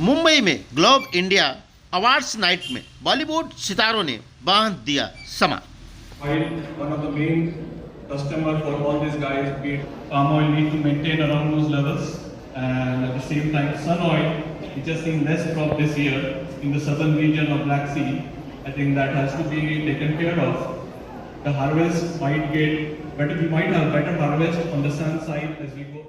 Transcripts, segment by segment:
मुंबई में globe India awards night में बॉलीवुड सितारों ने बांध दिया समा। One of the main customer for all these guys, be it palm oil, need to maintain around those levels, and at the same time, sun oil, which has seen less crop this year in the southern region of Black Sea. I think that has to be taken care of. The harvest might get better. We might have better harvest on the sun side as we go.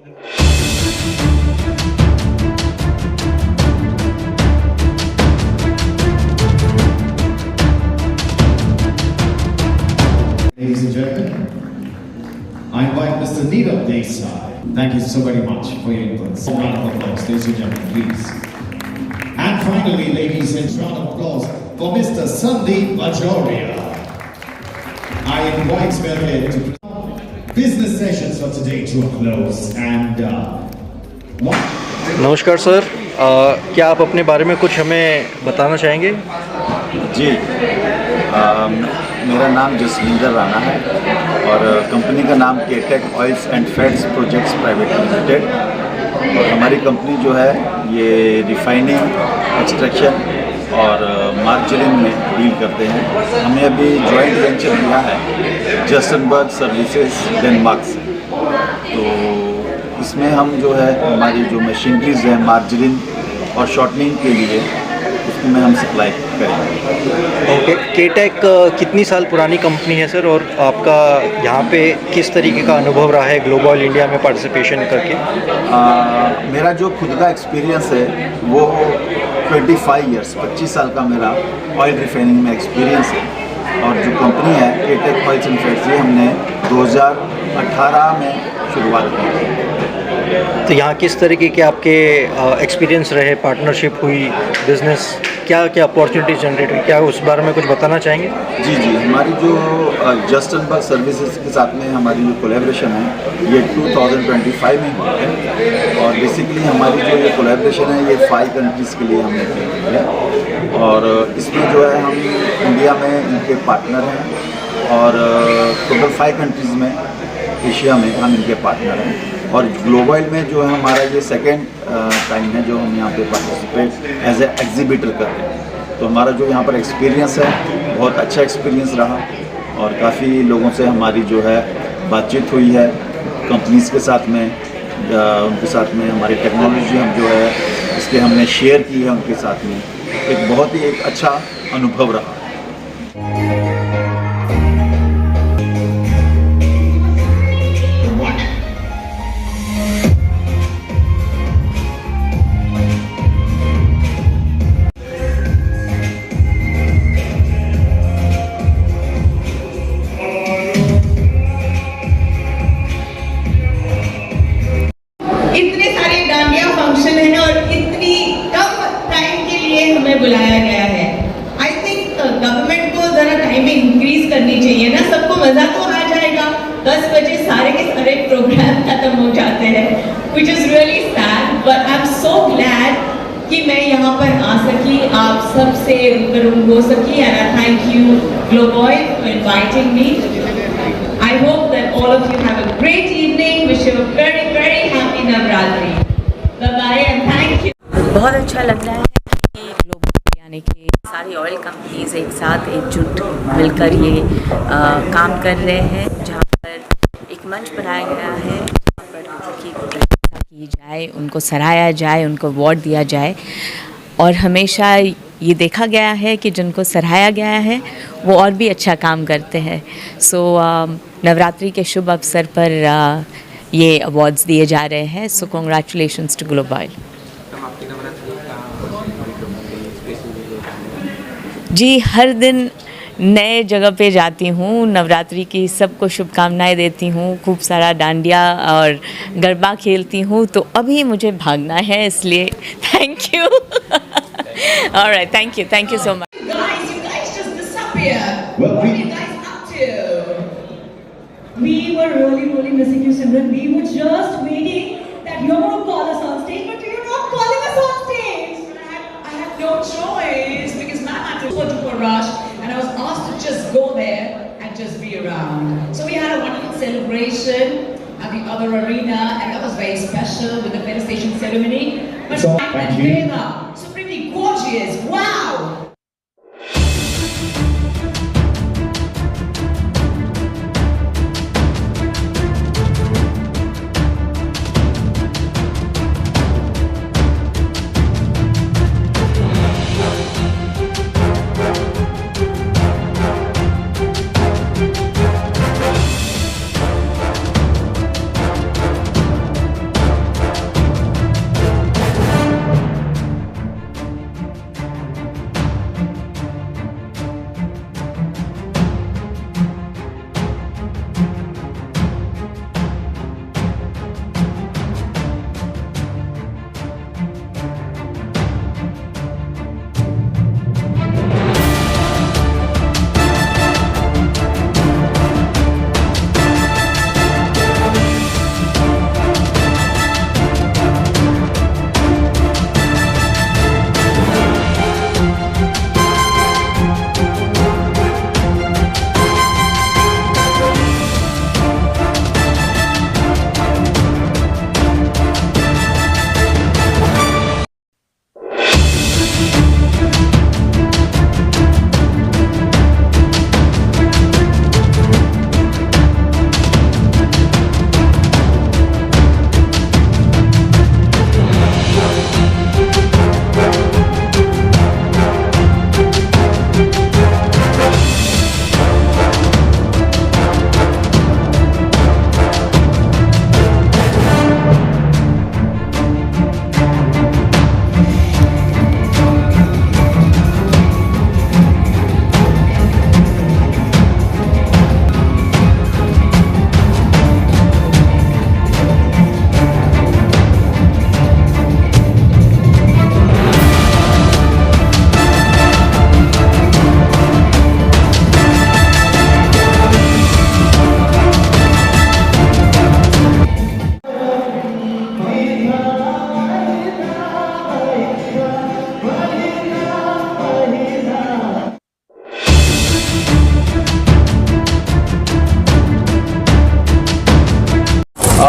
Ladies and gentlemen, I invite Mr. Neerav Desai. Thank you so very much for your input. A round of applause, ladies and gentlemen, please. And finally, ladies and round of applause for Mr. Sandeep Bajoria. I invite Sverre to business sessions for today to a close. And नमस्कार sir, क्या आप अपने बारे में कुछ हमें बताना चाहेंगे? जी, मेरा नाम जसविंदर राणा है और कंपनी का नाम केटेक oils and fats projects private limited. और हमारी कंपनी जो है ये रिफाइनिंग, एक्सट्रैक्शन और मार्जरिन में डील करते हैं। हमें अभी जॉइंट वेंचर मिला है जस्टनबर्ग सर्विसेज डेनमार्क से। तो इसमें हम जो है हमारी जो मशीनरीज है मार्जरिन और शॉर्टनिंग के लिए उसमें हम सप्लाई करेंगे। ओके, केटेक कितनी साल पुरानी कंपनी है सर, और आपका यहाँ पे किस तरीके का अनुभव रहा है ग्लोबल इंडिया में पार्टिसिपेशन करके? मेरा जो खुद का एक्सपीरियंस है वो 25 साल का मेरा ऑयल रिफाइनिंग में एक्सपीरियंस है। और जो कंपनी है केटेक ऑयल्स एंड फैट्स, ये हमने 2018 में शुरुआत की। तो यहाँ किस तरीके के आपके एक्सपीरियंस रहे, पार्टनरशिप हुई, बिजनेस क्या क्या अपॉर्चुनिटी जनरेट हुई, क्या उस बारे में कुछ बताना चाहेंगे? जी, हमारी जो जस्टनबर्ग सर्विसेज के साथ में हमारी जो कोलैबोरेशन है ये 2025 में हुई है। और बेसिकली हमारी जो ये कोलैबोरेशन है ये 5 कंट्रीज़ के लिए हमने की है। और इसमें जो है हम इंडिया में इनके पार्टनर हैं और टोटल 5 कंट्रीज़ में एशिया में हम इनके पार्टनर हैं। और ग्लोबल में जो है हमारा ये सेकेंड टाइम है जो हम यहाँ पे पार्टिसिपेट एज ए एग्जीबिटर कर रहे हैं। तो हमारा जो यहाँ पर एक्सपीरियंस है बहुत अच्छा एक्सपीरियंस रहा और काफ़ी लोगों से हमारी जो है बातचीत हुई है कंपनीज़ के साथ में, उनके साथ में हमारी टेक्नोलॉजी हम जो है इसके हमने शेयर की है उनके साथ में। एक बहुत ही एक अच्छा अनुभव रहा। इतने सारे डांडिया फंक्शन है और इतनी कम टाइम के लिए हमें बुलाया गया है। आई थिंक गवर्नमेंट को जरा टाइमिंग इंक्रीज करनी चाहिए ना, सबको मजा तो आ जाएगा। 10 बजे सारे के सारे प्रोग्राम खत्म हो जाते हैं, which is really sad, but I am so glad कि मैं यहाँ पर आ सकी, आप सबसे रूबरू हो सकी। एंड आई थैंक यू ग्लोबॉय for inviting me. I hope that all of you have a great evening. Wish you a very, very happy Navratri. Bye-bye and thank you. बहुत अच्छा लग रहा है कि ग्लोबल यानी कि सारी ऑयल कंपनीज एक साथ एकजुट मिलकर ये काम कर रहे हैं, जहाँ पर एक मंच बनाया गया है जहाँ पर उनकी प्रशंसा की जाए, उनको सराहा जाए, उनको अवार्ड दिया जाए। और हमेशा ये देखा गया है कि जिनको सराहाया गया है वो और भी अच्छा काम करते हैं। सो नवरात्रि के शुभ अवसर पर ये अवार्ड्स दिए जा रहे हैं। So congratulations to global. जी, हर दिन नए जगह पे जाती हूँ, नवरात्रि की सबको शुभकामनाएं देती हूँ, खूब सारा डांडिया और गरबा खेलती हूँ। तो अभी मुझे भागना है, इसलिए thank you. Alright, thank you so much. Guys, you guys just disappeared. What are you guys up to? We were really missing you, Simran. We were just waiting that you're going to call us on stage, but you're not calling us on stage. I had no choice because ma'am had to go to a rush and I was asked to just go there and just be around. So we had a wonderful celebration at the other arena and that was very special with the felicitation ceremony. But Thank you. So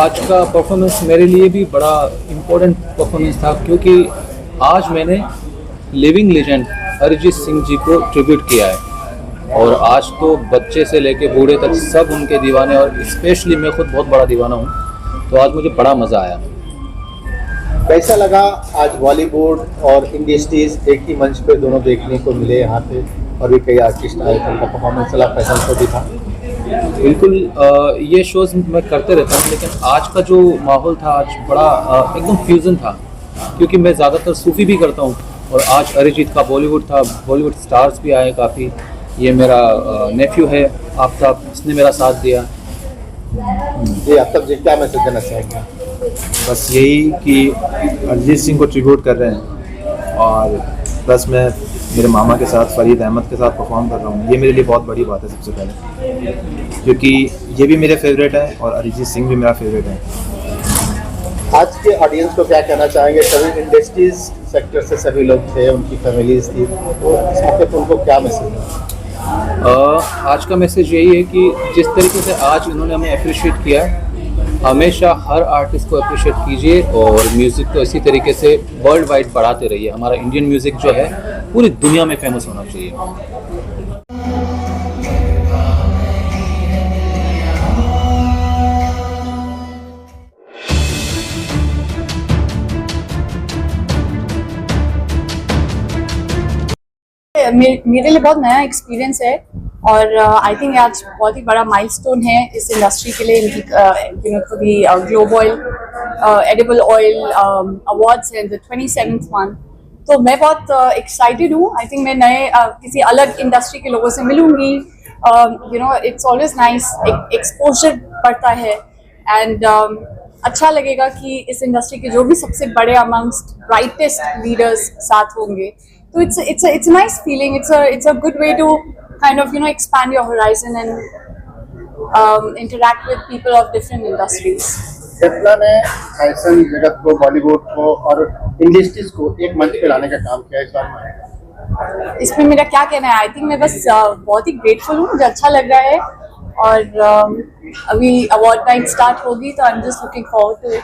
आज का performance मेरे लिए भी बड़ा important performance था, क्योंकि आज मैंने लिविंग लेजेंड अरिजीत सिंह जी को ट्रिब्यूट किया है। और आज तो बच्चे से लेके बूढ़े तक सब उनके दीवाने, और स्पेशली मैं खुद बहुत बड़ा दीवाना हूँ, तो आज मुझे बड़ा मज़ा आया। कैसा लगा आज बॉलीवुड और इंडस्ट्रीज एक ही मंच पे दोनों देखने को मिले यहाँ पे, और भी कई आर्टिस्ट आए थे, उनका परफॉर्मेंस चला, फैशन शो भी था। बिल्कुल, ये शोज़ मैं करते रहता हूँ, लेकिन आज का जो माहौल था आज बड़ा एकदम फ्यूज़न था, क्योंकि मैं ज़्यादातर सूफ़ी भी करता हूँ, और आज अरिजीत का बॉलीवुड था, बॉलीवुड स्टार्स भी आए काफ़ी। ये मेरा नेफ्यू है आफ्ताब, इसने मेरा साथ दिया। ये आफ्ताब जी क्या मैसेज देना चाहेंगे? बस यही कि अरिजीत सिंह को ट्रिब्यूट कर रहे हैं, और प्लस मैं मेरे मामा के साथ फरीद अहमद के साथ परफॉर्म कर रहा हूँ। ये मेरे लिए बहुत बड़ी बात है सबसे पहले, क्योंकि ये भी मेरे फेवरेट है और अरिजीत सिंह भी मेरा फेवरेट है। आज के ऑडियंस को क्या कहना चाहेंगे? सभी इंडस्ट्रीज सेक्टर से सभी लोग थे, उनकी फैमिलीज थी, तो इस मौके पर उनको क्या मैसेज है? आज का मैसेज यही है कि जिस तरीके से आज इन्होंने हमें अप्रिशिएट किया है, हमेशा हर आर्टिस्ट को अप्रिशिएट कीजिए, और म्यूज़िक को इसी तरीके से वर्ल्ड वाइड बढ़ाते रहिए। हमारा इंडियन म्यूज़िक जो है पूरी दुनिया में फेमस होना चाहिए। मेरे लिए बहुत नया एक्सपीरियंस है, और आई थिंक आज बहुत ही बड़ा माइलस्टोन है इस इंडस्ट्री के लिए। इनकी globe oil edible oil awards हैं, द 27th वन। तो मैं बहुत एक्साइटेड हूँ। आई थिंक मैं नए किसी अलग इंडस्ट्री के लोगों से मिलूंगी। इट्स ऑलवेज नाइस, एक्सपोजर बढ़ता है, एंड अच्छा लगेगा कि इस इंडस्ट्री के जो भी सबसे बड़े अमंगस्ट ब्राइटेस्ट लीडर्स साथ होंगे। So it's a nice feeling. It's a good way to kind of expand your horizon and interact with people of different industries. कितना ने फैशन जगत को, बॉलीवुड को और इंडस्ट्रीज को एक मंच पे लाने का काम किया इस बार में? इसमें मेरा क्या कहना है? आई थिंक मैं बस बहुत ही ग्रेटफुल हूँ, मुझे अच्छा लग रहा है, और अभी अवार्ड नाइट स्टार्ट होगी, तो I am just looking forward to it.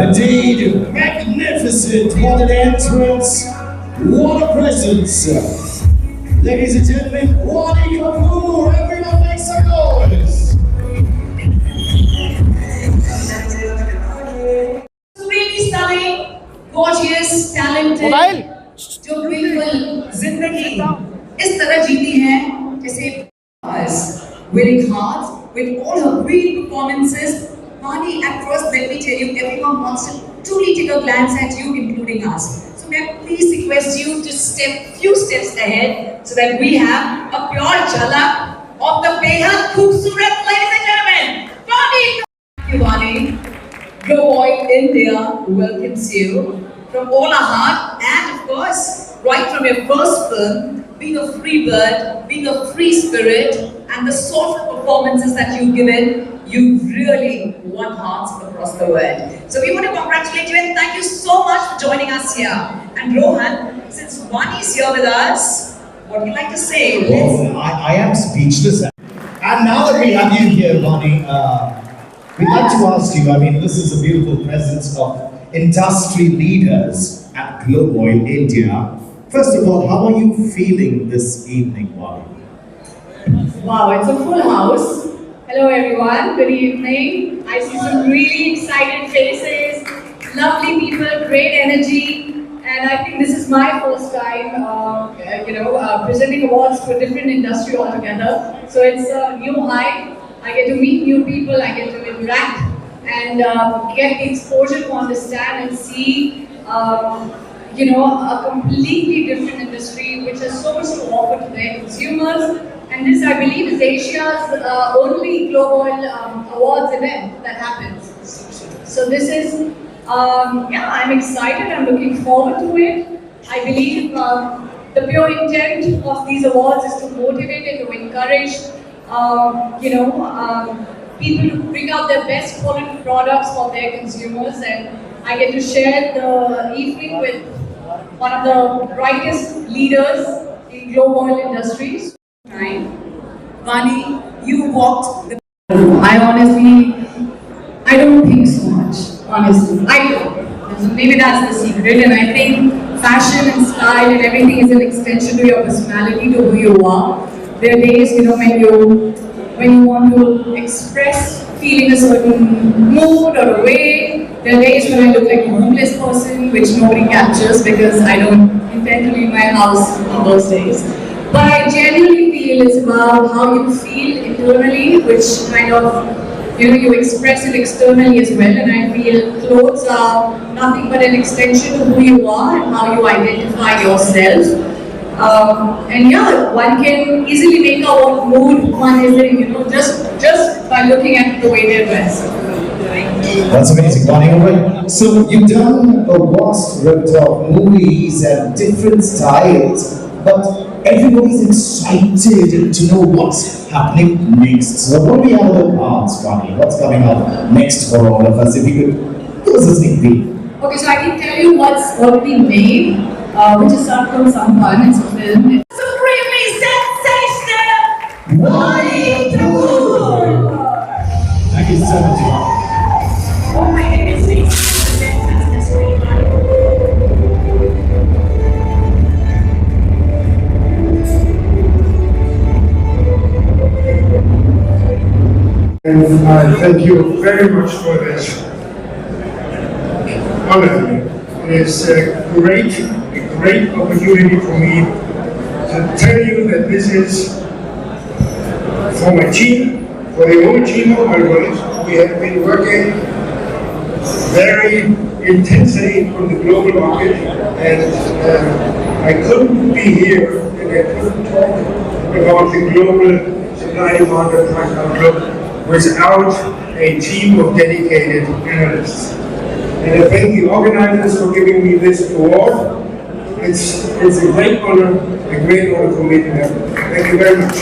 Indeed, magnificent. What an entrance. What a presence. Ladies and gentlemen, Wani Kapoor. Everyone make some noise. Really stunning, gorgeous, talented, जो बिल्कुल जिंदगी इस तरह जीती है जैसे winning hard with all her brilliant performances. Wani, at first, let me tell you, everyone wants to truly take a glance at you, including us. So may I please request you to step few steps ahead so that we have a pure jhalak of the behad khoobsurat, ladies and gentlemen. Wani, thank you, Wani. Globoy India welcomes you from all our heart, and of course, right from your first film, being a free bird, being a free spirit, and the sort of performances that you've given, you really won hearts across the world. So we want to congratulate you and thank you so much for joining us here. And Rohan, since Wani is here with us, what would you like to say? I am speechless. And now that we have you here, Wani, we'd like to ask you, I mean, this is a beautiful presence of industry leaders at Globe Oil India. First of all, how are you feeling this evening, Wani? Wow, it's a full house. Hello everyone, good evening. I see some really excited faces, lovely people, great energy, and I think this is my first time, presenting awards to a different industry altogether. So it's a new high. I get to meet new people, I get to interact, and get the exposure to understand and see, a completely different industry which has so much to offer to their consumers. And this, I believe, is Asia's only Globe Oil awards event that happens. So this is, I'm excited. I'm looking forward to it. I believe The pure intent of these awards is to motivate and to encourage, people to bring out their best quality products for their consumers. And I get to share the evening with one of the brightest leaders in global oil industries. Vani, you walked the. I don't think so much, honestly. I don't. Maybe that's the secret, and I think fashion and style and everything is an extension to your personality, to who you are. There are days, when you want to express feeling a certain mood or a way. There are days when I look like a homeless person, which nobody captures because I don't intend to leave my house on those days. But I genuinely feel it's about how you feel internally, which kind of, you express it externally as well. And I feel clothes are nothing but an extension of who you are and how you identify yourself. And yeah, one can easily make out what mood one is in, just by looking at the way they're dressed. That's amazing, Bonnie. So you've done a vast repertoire of movies and different styles, but everybody's excited to know what's happening next. So what do we have on the cards, Bonnie? What's coming up next for all of us? If you could give us a sneak peek. Okay, so I can tell you what's already made, which is Sarkam Sampan. It's a film. Supremely sensational! Bonnie Kapoor! Thank you so much. Oh my goodness. And thank you very much for this honor. It is a great opportunity for me to tell you that this is for my team, for the whole team of Alvarez. We have been working very intensely on the global market, and I couldn't be here and I couldn't talk about the global supply market outlook without a team of dedicated analysts. And I thank the organizers for giving me this award. It's a great honor for me to have. Thank you very much.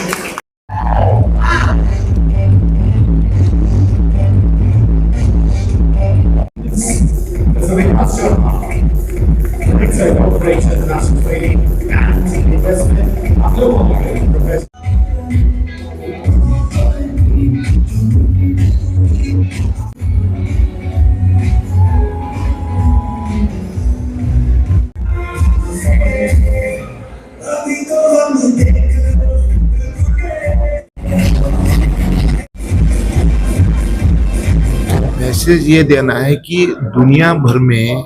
Message ये देना है कि दुनिया भर में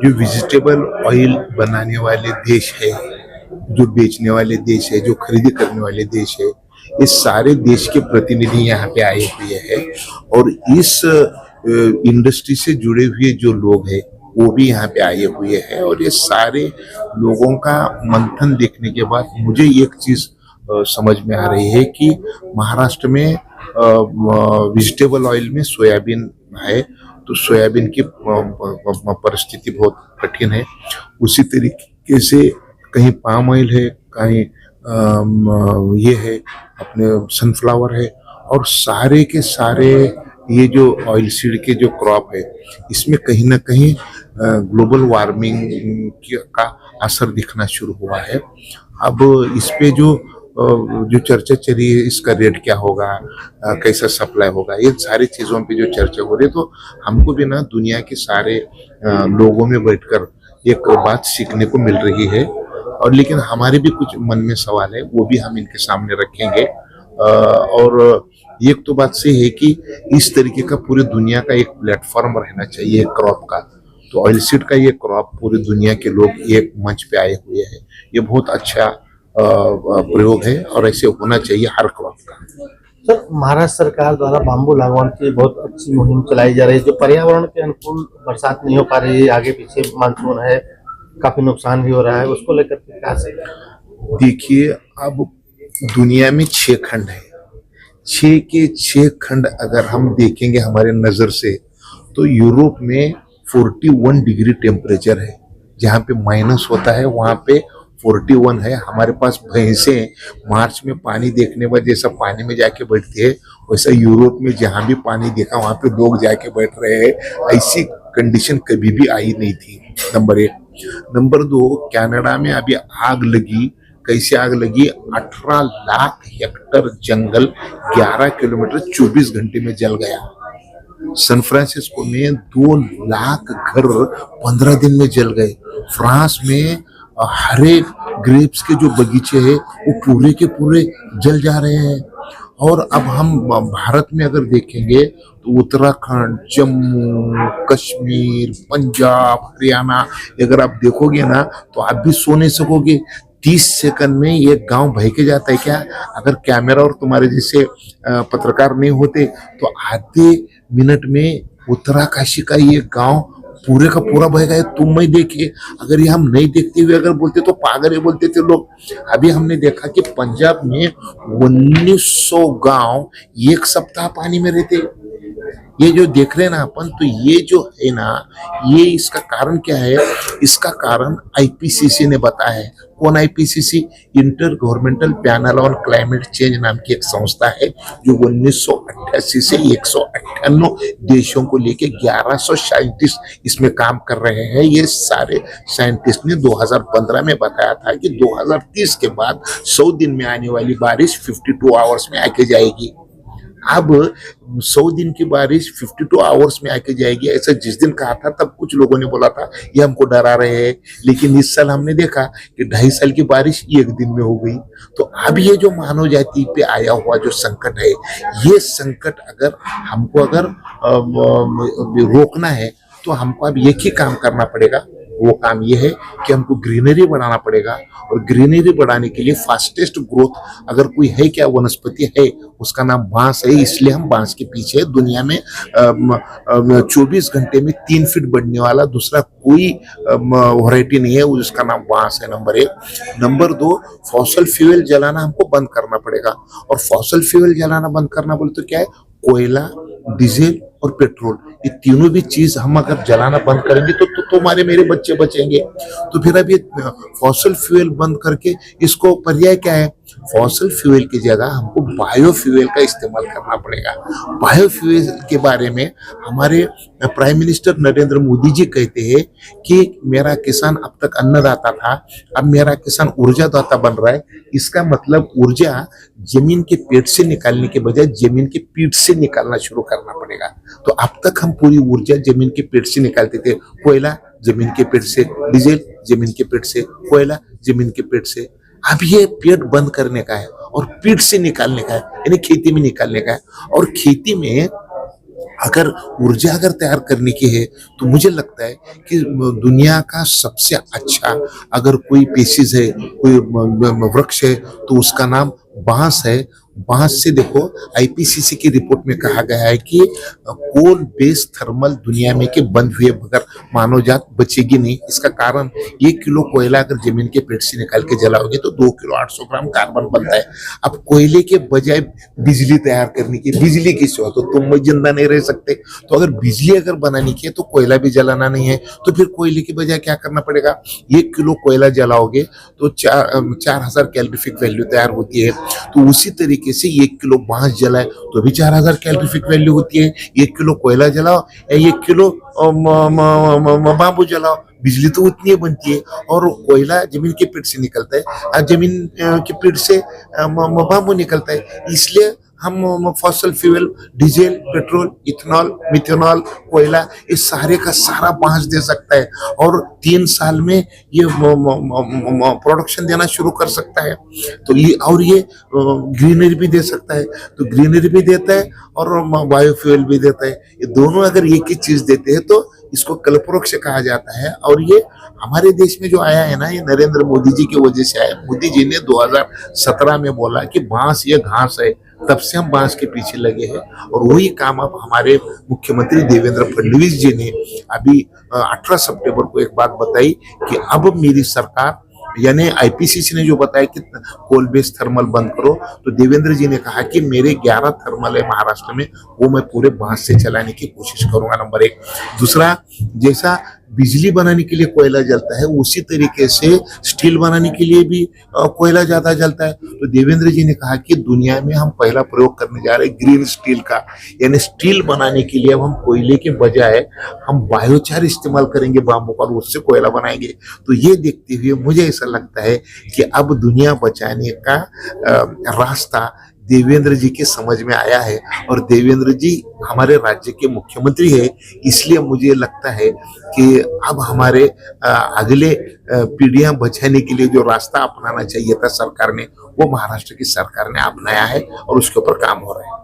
जो vegetable oil बनाने वाले देश है, जो बेचने वाले देश है, जो खरीदी करने वाले देश है, इस सारे देश के प्रतिनिधि यहाँ पे आए हुए हैं और इस इंडस्ट्री से जुड़े हुए जो लोग हैं वो भी यहाँ पे आए हुए हैं और ये सारे लोगों का मंथन देखने के बाद मुझे एक चीज समझ में आ रही है कि महाराष्ट्र में वेजिटेबल ऑयल में सोयाबीन है, तो सोयाबीन की परिस्थिति बहुत कठिन है। उसी तरीके से कहीं पाम ऑयल है, कहीं ये है अपने सनफ्लावर है और सारे के सारे ये जो ऑयल सीड के जो क्रॉप है इसमें कहीं ना कहीं ग्लोबल वार्मिंग का असर दिखना शुरू हुआ है। अब इस पे जो चर्चा चली है, इसका रेट क्या होगा, कैसा सप्लाई होगा, ये सारी चीज़ों पे जो चर्चा हो रही है, तो हमको भी ना दुनिया के सारे लोगों में बैठकर एक बात सीखने को मिल रही है और लेकिन हमारे भी कुछ मन में सवाल है, वो भी हम इनके सामने रखेंगे। और एक तो बात सही है कि इस तरीके का पूरी दुनिया का एक प्लेटफॉर्म रहना चाहिए क्रॉप का, तो ऑयल सीड का ये क्रॉप पूरी दुनिया के लोग एक मंच पे आए हुए हैं, ये बहुत अच्छा प्रयोग है और ऐसे होना चाहिए हर क्रॉप का। सर, महाराष्ट्र सरकार द्वारा बाम्बू लागवड़ की बहुत अच्छी मुहिम चलाई जा रही है, जो पर्यावरण के अनुकूल बरसात नहीं हो पा रही है, आगे पीछे मानसून है, काफी नुकसान भी हो रहा है, उसको लेकर के क्या सही? देखिए, अब दुनिया में 6 खंड है, 6 के 6 खंड अगर हम देखेंगे हमारे नजर से तो यूरोप में 41 डिग्री टेम्परेचर है, जहाँ पे माइनस होता है वहाँ पे 41 है। हमारे पास भैंसें मार्च में पानी देखने में जैसा पानी में जाके बैठती है, वैसा यूरोप में जहाँ भी पानी देखा वहाँ पे लोग जाके बैठ रहे हैं। ऐसी कंडीशन कभी भी आई नहीं थी, नंबर 1। नंबर 2, कनाडा में अभी आग लगी। कैसे आग लगी? 18 लाख हेक्टर जंगल 11 किलोमीटर 24 घंटे में जल गया। सैन फ्रांसिस्को में 2 लाख घर 15 दिन में जल गए। फ्रांस में हर एक ग्रेप्स के जो बगीचे हैं वो पूरे के पूरे जल जा रहे हैं। और अब हम भारत में अगर देखेंगे तो उत्तराखंड, जम्मू कश्मीर, पंजाब, हरियाणा अगर आप देखोगे ना तो आप भी सो नहीं सकोगे। 30 सेकंड में ये गांव बह के जाता है क्या? अगर कैमरा और तुम्हारे जैसे पत्रकार नहीं होते तो आधे मिनट में उत्तराकाशी का ये गांव पूरे का पूरा बह गया। तुम नहीं देखे, अगर ये हम नहीं देखते हुए अगर बोलते तो पागल ही बोलते थे लोग। अभी हमने देखा कि पंजाब में 1900 गांव 1 सप्ताह पानी में रहते। ये जो देख रहे हैं ना अपन, तो ये जो है ना, ये इसका कारण क्या है? इसका कारण आईपीसीसी ने बताया है। कौन IPCC? Inter governmental panel on climate change नाम की एक संस्था है जो 1988 से 198 देशों को लेके 1100 साइंटिस्ट इसमें काम कर रहे हैं। ये सारे साइंटिस्ट ने 2015 में बताया था कि 2030 के बाद 100 दिन में आने वाली बारिश 52 आवर्स में आके जाएगी। अब 100 दिन की बारिश 52 आवर्स में आके जाएगी, ऐसा जिस दिन कहा था तब कुछ लोगों ने बोला था ये हमको डरा रहे हैं। लेकिन इस साल हमने देखा कि 2.5 साल की बारिश 1 दिन में हो गई। तो अब ये जो मानव जाति पे आया हुआ जो संकट है, ये संकट अगर हमको रोकना है तो हमको अब एक ही काम करना पड़ेगा। वो काम ये है कि हमको ग्रीनरी बढ़ाना पड़ेगा। और ग्रीनरी बढ़ाने के लिए फास्टेस्ट ग्रोथ अगर कोई है क्या वनस्पति है, उसका नाम बांस है। इसलिए हम बांस के पीछे दुनिया में 24 घंटे में 3 फीट बढ़ने वाला दूसरा कोई वैरायटी नहीं है, उसका नाम बांस है, नंबर 1। नंबर 2, फॉसल फ्यूल जलाना हमको बंद करना पड़ेगा। और फॉसल फ्यूल जलाना बंद करना बोले तो क्या है? कोयला, डीजल और पेट्रोल, ये तीनों भी चीज हम अगर जलाना बंद करेंगे तो तुम्हारे मेरे बच्चे बचेंगे। तो फिर अब ये फॉसल फ्यूल बंद करके इसको पर्याय क्या है? फॉसल फ्यूल की जगह हमको बायोफ्यूल का इस्तेमाल करना पड़ेगा। बायोफ्यूल के बारे में हमारे प्राइम मिनिस्टर नरेंद्र मोदी जी कहते हैं कि मेरा किसान अब तक अन्नदाता था, अब मेरा किसान ऊर्जादाता बन रहा है। इसका मतलब ऊर्जा जमीन के पेट से निकालने के बजाय जमीन के पीठ से निकालना शुरू करना पड़ेगा। तो अब तक हम पूरी ऊर्जा जमीन के पेट से निकालते थे। कोयला जमीन के पेट से, डीजल जमीन के पेट से, कोयला जमीन के पेट से। अब ये पेट बंद करने का है और पीठ से निकालने का है, यानी खेती में निकालने का है। और खेती में अगर ऊर्जा अगर तैयार करने की है तो मुझे लगता है कि दुनिया का सबसे अच्छा अगर कोई पेशीज है, कोई वृक्ष है तो उसका नाम बांस है। बांस से देखो, आईपीसीसी की रिपोर्ट में कहा गया है कि कोल बेस्ड थर्मल दुनिया में के बंद हुए बगैर मानव जात बचेगी नहीं। इसका कारण 1 किलो कोयला अगर जमीन के पेट से निकाल के जलाओगे तो 2 किलो 800 ग्राम कार्बन बनता है। अब कोयले के बजाय बिजली तैयार करने की, बिजली की सिवा तो तुम जिंदा नहीं रह सकते। तो अगर बिजली अगर बनानी की है तो कोयला भी जलाना नहीं है, तो फिर कोयले के बजाय क्या करना पड़ेगा? 1 किलो कोयला जलाओगे तो 4000 कैलोरीफिक वैल्यू तैयार होती है। तो उसी तरीके से 1 किलो बांस जलाए तो भी 4000 कैलोरीफिक वैल्यू होती है। 1 किलो कोयला जलाओ या 1 किलो बांबू जलाओ, बिजली तो उतनी बनती है। और कोयला जमीन के पेट से निकलता है और जमीन के पेट से बांबू निकलता है। इसलिए हम fossil fuel, diesel, petrol, ethanol, methanol, कोयला, ये सारे का सारा बांस दे सकता है और 3 साल में ये प्रोडक्शन देना शुरू कर सकता है। तो ये ग्रीनरी भी दे सकता है। तो ग्रीनरी भी देता है और बायोफ्यूल भी देता है। ये दोनों अगर एक ही चीज देते हैं तो इसको कल्पवृक्ष कहा जाता है। और ये हमारे देश में जो आया है ना, ये नरेंद्र मोदी जी की वजह से आया। मोदी जी ने 2017 में बोला कि बांस ये घास है, तब से हम बांस के पीछे लगे हैं। और वही काम अब हमारे मुख्यमंत्री देवेंद्र फडणवीस जी ने अभी 18 सितंबर को एक बात बताई कि अब मेरी सरकार, यानी आईपीसीसी ने जो बताया कि कोल बेस्ड थर्मल बंद करो, तो देवेंद्र जी ने कहा कि मेरे 11 थर्मल है महाराष्ट्र में, वो मैं पूरे बांस से चलाने की कोशिश करूंगा, नंबर 1। दूसरा, जैसा बिजली बनाने के लिए कोयला जलता है, उसी तरीके से स्टील बनाने के लिए भी कोयला ज्यादा जलता है। तो देवेंद्र जी ने कहा कि दुनिया में हम पहला प्रयोग करने जा रहे हैं ग्रीन स्टील का, यानी स्टील बनाने के लिए अब हम कोयले के बजाय हम बायोचार इस्तेमाल करेंगे, बाम्बू का, उससे कोयला बनाएंगे। तो ये देखते हुए मुझे ऐसा लगता है कि अब दुनिया बचाने का रास्ता देवेंद्र जी के समझ में आया है, और देवेंद्र जी हमारे राज्य के मुख्यमंत्री है, इसलिए मुझे लगता है कि अब हमारे अगले पीढ़ियां बचाने के लिए जो रास्ता अपनाना चाहिए था सरकार ने, वो महाराष्ट्र की सरकार ने अपनाया है और उसके ऊपर काम हो रहा है।